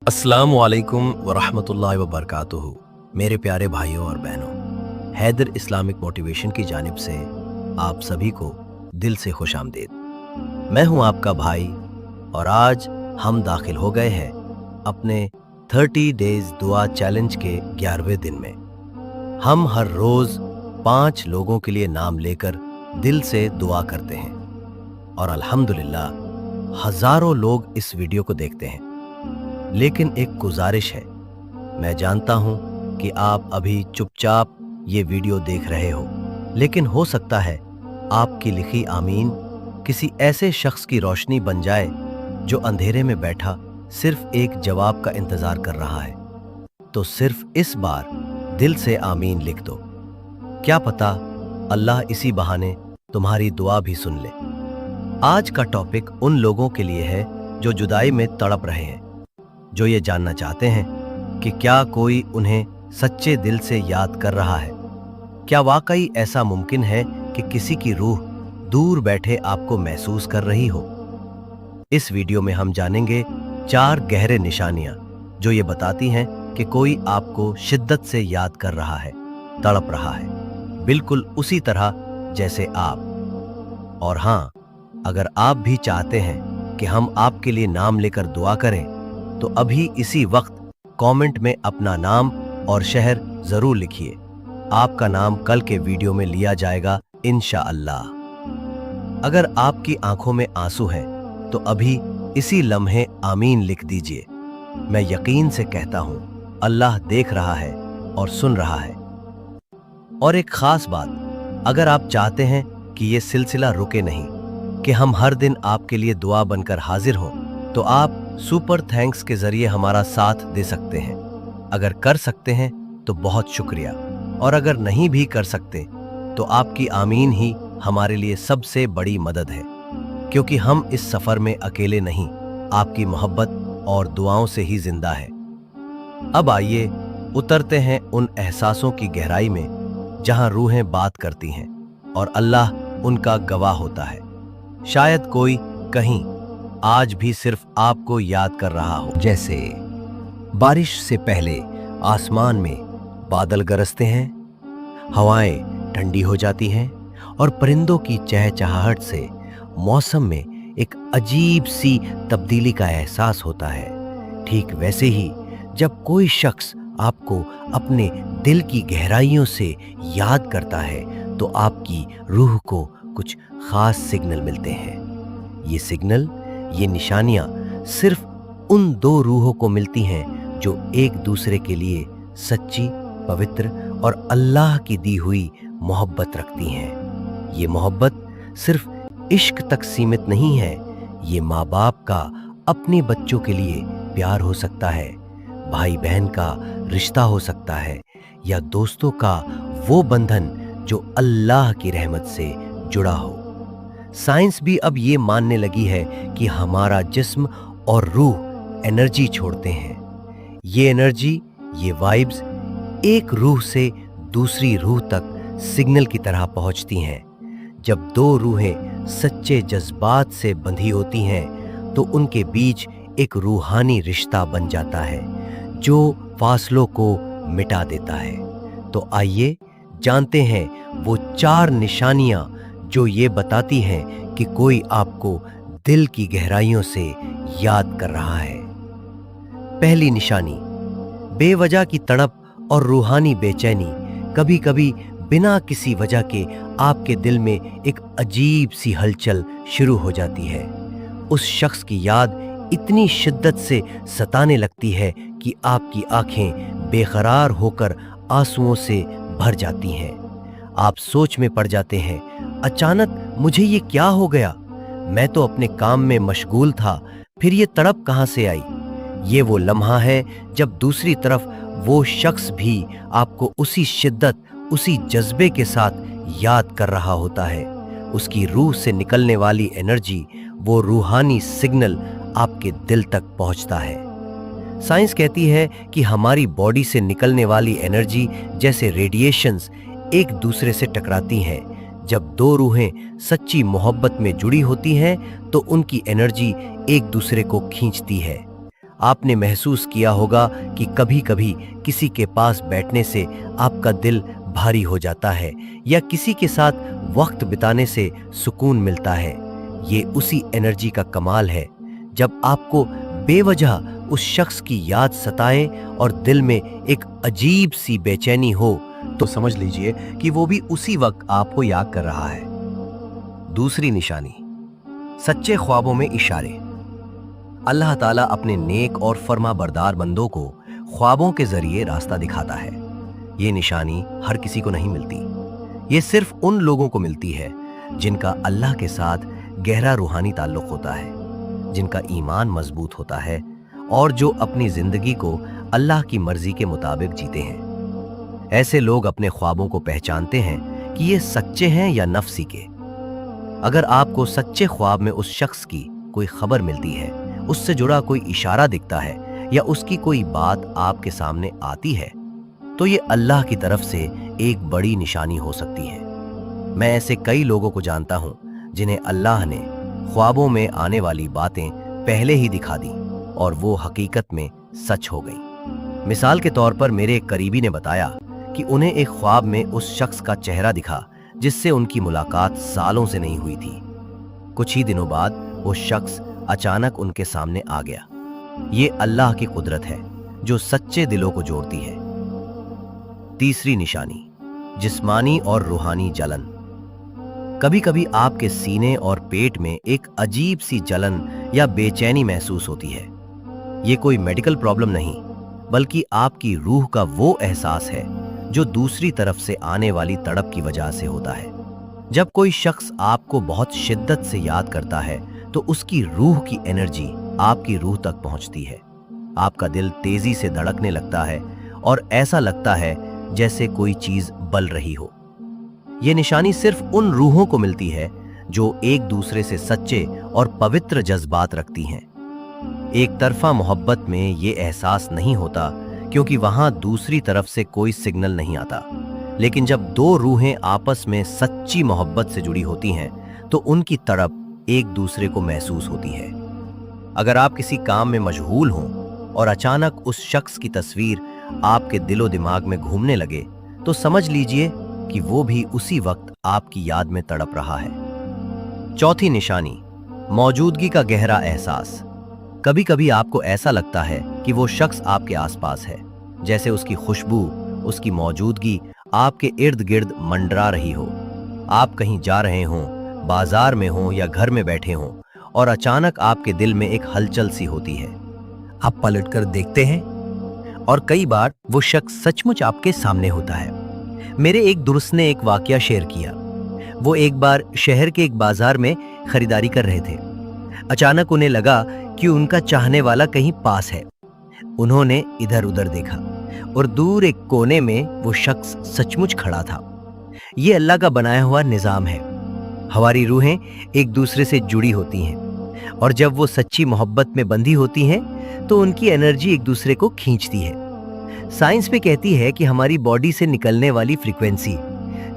अस्सलामु अलैकुम वरहमतुल्लाहि वबरकातुहू। मेरे प्यारे भाइयों और बहनों, हैदर इस्लामिक मोटिवेशन की जानिब से आप सभी को दिल से खुश आमदीद। मैं हूं आपका भाई और आज हम दाखिल हो गए हैं अपने 30 डेज दुआ चैलेंज के 11वें दिन में। हम हर रोज 5 लोगों के लिए नाम लेकर दिल से दुआ करते हैं और अल्हम्दुलिल्लाह हजारों लोग इस वीडियो को देखते हैं। लेकिन एक गुजारिश है, मैं जानता हूं कि आप अभी चुपचाप ये वीडियो देख रहे हो, लेकिन हो सकता है आपकी लिखी आमीन किसी ऐसे शख्स की रोशनी बन जाए जो अंधेरे में बैठा सिर्फ एक जवाब का इंतजार कर रहा है। तो सिर्फ इस बार दिल से आमीन लिख दो। क्या पता अल्लाह इसी बहाने तुम्हारी दुआ भी सुन ले। आज का टॉपिक उन लोगों के लिए है जो जुदाई में तड़प रहे हैं, जो ये जानना चाहते हैं कि क्या कोई उन्हें सच्चे दिल से याद कर रहा है। क्या वाकई ऐसा मुमकिन है कि किसी की रूह दूर बैठे आपको महसूस कर रही हो। इस वीडियो में हम जानेंगे 4 गहरे निशानियां जो ये बताती हैं कि कोई आपको शिद्दत से याद कर रहा है, तड़प रहा है, बिल्कुल उसी तरह जैसे आप। और हाँ, अगर आप भी चाहते हैं कि हम आपके लिए नाम लेकर दुआ करें तो अभी इसी वक्त कमेंट में अपना नाम और शहर जरूर लिखिए। आपका नाम कल के वीडियो में लिया जाएगा इंशाअल्लाह। अगर आपकी आंखों में आंसू हैं तो अभी इसी लम्हे आमीन लिख दीजिए। मैं यकीन से कहता हूं अल्लाह देख रहा है और सुन रहा है। और एक खास बात, अगर आप चाहते हैं कि ये सिलसिला रुके नहीं, कि हम हर दिन आपके लिए दुआ बनकर हाजिर हों, तो आप सुपर थैंक्स के जरिए हमारा साथ दे सकते हैं। अगर कर सकते हैं तो बहुत शुक्रिया, और अगर नहीं भी कर सकते तो आपकी आमीन ही हमारे लिए सबसे बड़ी मदद है, क्योंकि हम इस सफर में अकेले नहीं, आपकी मोहब्बत और दुआओं से ही जिंदा है। अब आइए उतरते हैं उन एहसासों की गहराई में जहां रूहें बात करती हैं और अल्लाह उनका गवाह होता है। शायद कोई कहीं आज भी सिर्फ आपको याद कर रहा हो। जैसे बारिश से पहले आसमान में बादल गरजते हैं, हवाएं ठंडी हो जाती हैं और परिंदों की चहचहाहट से मौसम में एक अजीब सी तब्दीली का एहसास होता है। ठीक वैसे ही जब कोई शख्स आपको अपने दिल की गहराइयों से याद करता है तो आपकी रूह को कुछ खास सिग्नल मिलते हैं। ये सिग्नल, ये निशानियां सिर्फ उन 2 रूहों को मिलती हैं जो एक दूसरे के लिए सच्ची, पवित्र और अल्लाह की दी हुई मोहब्बत रखती हैं। ये मोहब्बत सिर्फ इश्क तक सीमित नहीं है, ये माँ बाप का अपने बच्चों के लिए प्यार हो सकता है, भाई बहन का रिश्ता हो सकता है, या दोस्तों का वो बंधन जो अल्लाह की रहमत से जुड़ा हो। साइंस भी अब ये मानने लगी है कि हमारा जिस्म और रूह एनर्जी छोड़ते हैं। ये एनर्जी, ये वाइब्स एक रूह से दूसरी रूह तक सिग्नल की तरह पहुंचती हैं। जब 2 रूहें सच्चे जज्बात से बंधी होती हैं तो उनके बीच एक रूहानी रिश्ता बन जाता है जो फासलों को मिटा देता है। तो आइए जानते हैं वो 4 निशानियां जो ये बताती हैं कि कोई आपको दिल की गहराइयों से याद कर रहा है। पहली निशानी, बेवजह की तड़प और रूहानी बेचैनी। कभी कभी बिना किसी वजह के आपके दिल में एक अजीब सी हलचल शुरू हो जाती है। उस शख्स की याद इतनी शिद्दत से सताने लगती है कि आपकी आंखें बेकरार होकर आंसुओं से भर जाती हैं। आप सोच में पड़ जाते हैं, अचानक मुझे ये क्या हो गया? मैं तो अपने काम में मशगूल था, फिर ये तड़प कहां से आई? ये वो लम्हा है जब दूसरी तरफ वो शख्स भी आपको उसी शिद्दत, उसी जज्बे के साथ याद कर रहा होता है। उसकी रूह से निकलने वाली एनर्जी, वो रूहानी सिग्नल आपके दिल तक पहुंचता है। साइंस कहती है कि हमारी बॉडी से निकलने वाली एनर्जी जैसे रेडिएशंस एक दूसरे से टकराती हैं। जब 2 रूहें सच्ची मोहब्बत में जुड़ी होती हैं तो उनकी एनर्जी एक दूसरे को खींचती है। आपने महसूस किया होगा कि कभी कभी किसी के पास बैठने से आपका दिल भारी हो जाता है या किसी के साथ वक्त बिताने से सुकून मिलता है। ये उसी एनर्जी का कमाल है जब आपको बेवजह उस शख्स की याद सताए और दिल में एक अजीब सी बेचैनी हो तो समझ लीजिए कि वो भी उसी वक्त आपको याद कर रहा है। दूसरी निशानी, सच्चे ख्वाबों में इशारे। अल्लाह ताला अपने नेक और फर्माबरदार बंदों को ख्वाबों के जरिए रास्ता दिखाता है। ये निशानी हर किसी को नहीं मिलती। ये सिर्फ उन लोगों को मिलती है जिनका अल्लाह के साथ गहरा रूहानी ताल्लुक होता है, जिनका ईमान मजबूत होता है और जो अपनी जिंदगी को अल्लाह की मर्जी के मुताबिक जीते हैं। ऐसे लोग अपने ख्वाबों को पहचानते हैं कि ये सच्चे हैं या नफ्सी के। अगर आपको सच्चे ख्वाब में उस शख्स की कोई खबर मिलती है, उससे जुड़ा कोई इशारा दिखता है या उसकी कोई बात आपके सामने आती है, तो ये अल्लाह की तरफ से एक बड़ी निशानी हो सकती है। मैं ऐसे कई लोगों को जानता हूं जिन्हें अल्लाह ने ख्वाबों में आने वाली बातें पहले ही दिखा दी और वो हकीकत में सच हो गई। मिसाल के तौर पर मेरे एक करीबी ने बताया कि उन्हें एक ख्वाब में उस शख्स का चेहरा दिखा जिससे उनकी मुलाकात सालों से नहीं हुई थी। कुछ ही दिनों बाद वो शख्स अचानक उनके सामने आ गया। ये अल्लाह की कुदरत है जो सच्चे दिलों को जोड़ती है। तीसरी निशानी, जिस्मानी और रूहानी जलन। कभी कभी आपके सीने और पेट में एक अजीब सी जलन या बेचैनी महसूस होती है। ये कोई मेडिकल प्रॉब्लम नहीं, बल्कि आपकी रूह का वो एहसास है जो दूसरी तरफ से आने वाली तड़प की वजह से होता है। जब कोई शख्स आपको बहुत शिद्दत से याद करता है तो उसकी रूह की एनर्जी आपकी रूह तक पहुंचती है। आपका दिल तेजी से धड़कने लगता है और ऐसा लगता है जैसे कोई चीज बल रही हो। ये निशानी सिर्फ उन रूहों को मिलती है जो एक दूसरे से सच्चे और पवित्र जज्बात रखती हैं। एक तरफा मोहब्बत में ये एहसास नहीं होता क्योंकि वहां दूसरी तरफ से कोई सिग्नल नहीं आता, लेकिन जब दो रूहें आपस में सच्ची मोहब्बत से जुड़ी होती हैं तो उनकी तड़प एक दूसरे को महसूस होती है। अगर आप किसी काम में मशगूल हों और अचानक उस शख्स की तस्वीर आपके दिलो दिमाग में घूमने लगे तो समझ लीजिए कि वो भी उसी वक्त आपकी याद में तड़प रहा है। चौथी निशानी, मौजूदगी का गहरा एहसास। कभी कभी आपको ऐसा लगता है कि वो शख्स आपके आसपास है, जैसे उसकी खुशबू, उसकी मौजूदगी आपके इर्द गिर्द मंडरा रही हो। आप कहीं जा रहे हों, बाजार में हों या घर में बैठे हों और अचानक आपके दिल में एक हलचल सी होती है। आप पलटकर देखते हैं और कई बार वो शख्स सचमुच आपके सामने होता है। मेरे एक दोस्त ने एक वाकया शेयर किया। वो एक बार शहर के एक बाजार में खरीदारी कर रहे थे। अचानक उन्हें लगा कि उनका चाहने वाला कहीं पास है। उन्होंने इधर उधर देखा और दूर एक कोने में वो शख्स सचमुच खड़ा था। ये अल्लाह का बनाया हुआ निजाम है। हमारी रूहें एक दूसरे से जुड़ी होती हैं और जब वो सच्ची मोहब्बत में बंधी होती हैं तो उनकी एनर्जी एक दूसरे को खींचती है। साइंस भी कहती है कि हमारी बॉडी से निकलने वाली फ्रीक्वेंसी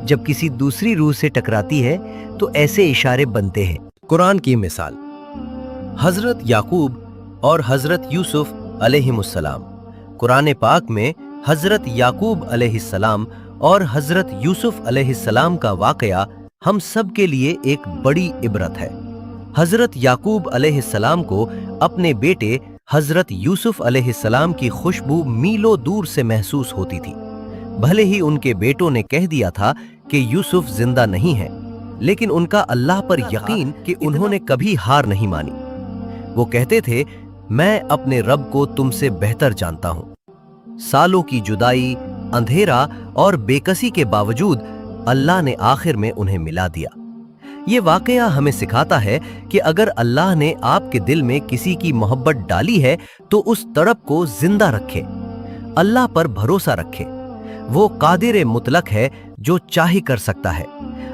जब किसी दूसरी रूह से टकराती है तो ऐसे इशारे बनते हैं। कुरान की मिसाल, हजरत याकूब और हजरत यूसुफ अलैहिमुस्सलाम। कुरान पाक में हजरत याकूब अलैहिस्सलाम और हजरत यूसुफ अलैहिस्सलाम का वाकया हम सब के लिए एक बड़ी इबरत है। हजरत याकूब अलैहिस्सलाम को अपने बेटे हजरत यूसुफ अलैहिस्सलाम की खुशबू मीलों दूर से महसूस होती थी। भले ही उनके बेटों ने कह दिया था कि यूसुफ जिंदा नहीं है, लेकिन उनका अल्लाह पर यकीन कि उन्होंने कभी हार नहीं मानी। वो कहते थे, मैं अपने रब को तुमसे बेहतर जानता हूं। सालों की जुदाई, अंधेरा और बेकसी के बावजूद अल्लाह ने आखिर में उन्हें मिला दिया। ये वाकया हमें सिखाता है कि अगर अल्लाह ने आपके दिल में किसी की मोहब्बत डाली है तो उस तड़प को जिंदा रखे। अल्लाह पर भरोसा रखे। वो कादिर मुतलक है जो चाहे कर सकता है।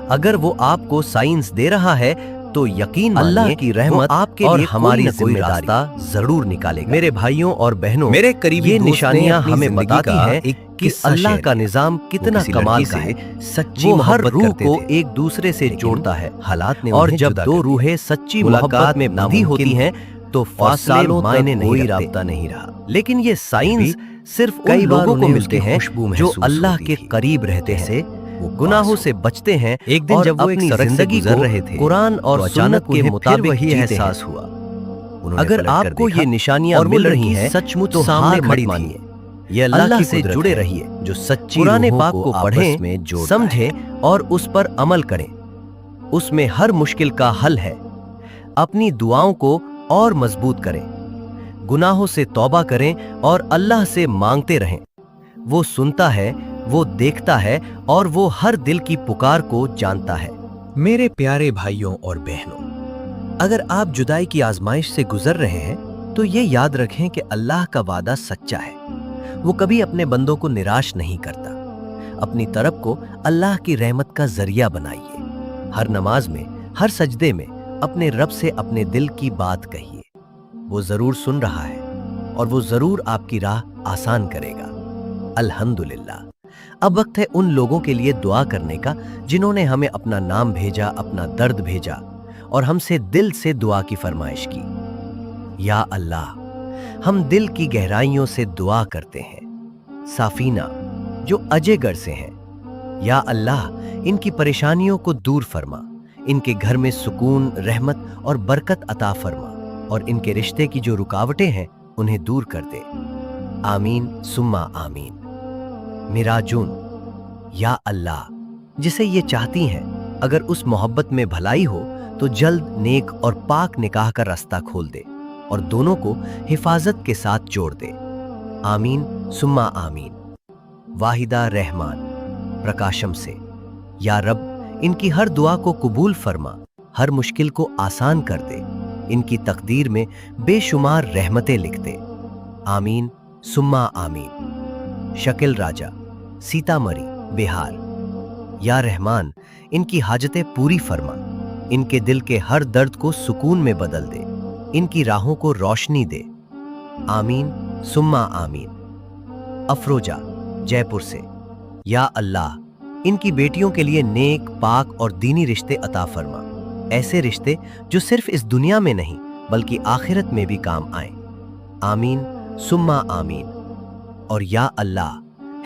अगर वो आपको साइंस दे रहा है तो यकीन अल्लाह की रहमत आपके और हमारी कोई रास्ता जरूर निकालेगा। मेरे भाइयों और बहनों, मेरे करीबी, ये निशानियां हमें बताती हैं कि अल्लाह का निजाम कितना कमाल का है। सच्ची हर रूह को एक दूसरे से जोड़ता है हालात ने, और जब दो रूहें सच्ची मुलाकात में बंधी होती हैं तो फासले मायने नहीं रखते नहीं रहा। लेकिन ये साइंस सिर्फ कई लोगों को मिलते हैं जो अल्लाह के करीब रहते हैं, वो गुनाहों से बचते हैं। एक दिन जब वो एक जिंदगी गुजर रहे थे, कुरान और सुन्नत के मुताबिक वही एहसास हुआ। अगर आपको ये निशानियां मिल रही हैं सचमुच तो हार मत मानिए, ये अल्लाह से जुड़े रहिए जो सच्ची कुरान पाक को पढ़ें, समझें और उस पर अमल करें। उसमें हर मुश्किल का हल है। अपनी दुआओं को और मजबूत करें, गुनाहों से तौबा करें और अल्लाह से मांगते रहें। वो सुनता है, वो देखता है और वो हर दिल की पुकार को जानता है। मेरे प्यारे भाइयों और बहनों, अगर आप जुदाई की आजमाइश से गुजर रहे हैं तो ये याद रखें कि अल्लाह का वादा सच्चा है। वो कभी अपने बंदों को निराश नहीं करता। अपनी तरफ को अल्लाह की रहमत का जरिया बनाइए। हर नमाज में, हर सजदे में अपने रब से अपने दिल की बात कहिए। वो जरूर सुन रहा है और वो जरूर आपकी राह आसान करेगा। अल्हम्दुलिल्लाह। अब वक्त है उन लोगों के लिए दुआ करने का जिन्होंने हमें अपना नाम भेजा, अपना दर्द भेजा और हमसे दिल से दुआ की फरमाइश की। या अल्लाह, हम दिल की गहराइयों से दुआ करते हैं। साफीना जो अजयगढ़ से हैं, या अल्लाह इनकी परेशानियों को दूर फरमा, इनके घर में सुकून, रहमत और बरकत अता फरमा और इनके रिश्ते की जो रुकावटें हैं उन्हें दूर कर दे। आमीन सुम्मा आमीन। मिराजुन, या अल्लाह जिसे ये चाहती हैं अगर उस मोहब्बत में भलाई हो तो जल्द नेक और पाक निकाह का रास्ता खोल दे और दोनों को हिफाजत के साथ जोड़ दे। आमीन सुम्मा आमीन। वाहिदा रहमान, प्रकाशम से, या रब इनकी हर दुआ को कबूल फरमा, हर मुश्किल को आसान कर दे, इनकी तकदीर में बेशुमार रहमतें लिख दे। आमीन सुम्मा आमीन। शकील राजा, सीतामढ़ी, बिहार, या रहमान इनकी हाजतें पूरी फरमा, इनके दिल के हर दर्द को सुकून में बदल दे, इनकी राहों को रोशनी दे। आमीन सुम्मा आमीन। अफरोजा, जयपुर से, या अल्लाह इनकी बेटियों के लिए नेक, पाक और दीनी रिश्ते अता फरमा, ऐसे रिश्ते जो सिर्फ इस दुनिया में नहीं बल्कि आखिरत में भी काम आए। आमीन सुम्मा आमीन। और या अल्लाह,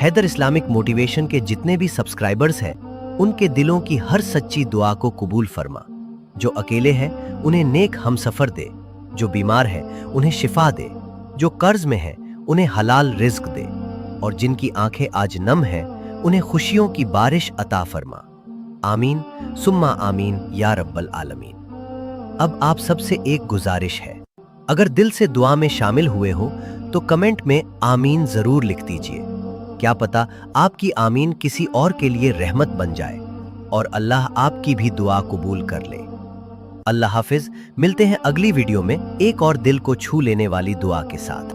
हैदर इस्लामिक मोटिवेशन के जितने भी सब्सक्राइबर्स हैं उनके दिलों की हर सच्ची दुआ को कबूल फरमा। जो अकेले हैं उन्हें नेक हमसफर दे, जो बीमार हैं उन्हें शिफा दे, जो कर्ज में हैं उन्हें हलाल रिज्क दे और जिनकी आंखें आज नम हैं उन्हें खुशियों की बारिश अता फरमा। आमीन सुम्मा आमीन या रब्बल आलमीन। अब आप सबसे एक गुजारिश है, अगर दिल से दुआ में शामिल हुए हो तो कमेंट में आमीन जरूर लिख दीजिए। क्या पता आपकी आमीन किसी और के लिए रहमत बन जाए और अल्लाह आपकी भी दुआ कबूल कर ले। अल्लाह हाफिज। मिलते हैं अगली वीडियो में एक और दिल को छू लेने वाली दुआ के साथ।